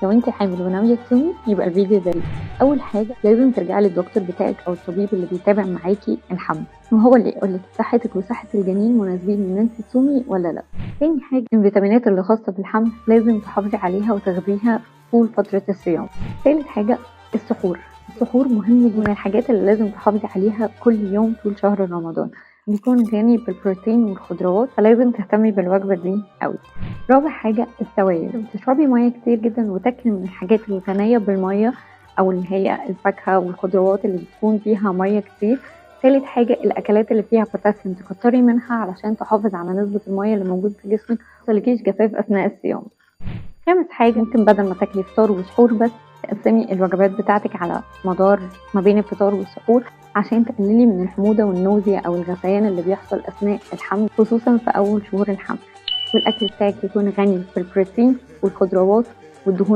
لو انت حامل وناوية تصومي يبقى الفيديو ده ليكي. اول حاجة لازم ترجعي للدكتور بتاعك او الطبيب اللي بيتابع معاكي الحمل، وهو اللي يقولك صحتك وصحة الجنين مناسبين ان انت تصومي ولا لا. تاني حاجة الفيتامينات اللي خاصة بالحمل لازم تحافظي عليها وتاخديها طول فترة الصيام. تالت حاجة السحور مهم جدا، من الحاجات اللي لازم تحافظي عليها كل يوم طول شهر رمضان. بيكون غني بالبروتين والخضروات، فلازم تهتمي بالوجبة دي قوي. رابع حاجة السوائل، تشربي مية كتير جدا وتاكلي من الحاجات الغنية بالمية أو اللي هي الفاكهة والخضروات اللي بتكون فيها مية كتير. تالت حاجة الأكلات اللي فيها بوتاسيوم تكتري منها علشان تحافظ على نسبة المية اللي موجود في جسمك، متحصلكيش جفاف أثناء الصيام. خامس حاجة ممكن بدل ما تاكلي فطار وسحور بس تقسمي الوجبات بتاعتك على مدار ما بين الفطار والسحور، عشان تقللي من الحموضة والنوزيا أو الغثيان اللي بيحصل أثناء الحمل خصوصا في أول شهور الحمل. والأكل بتاعك يكون غني بالبروتين والخضروات والدهون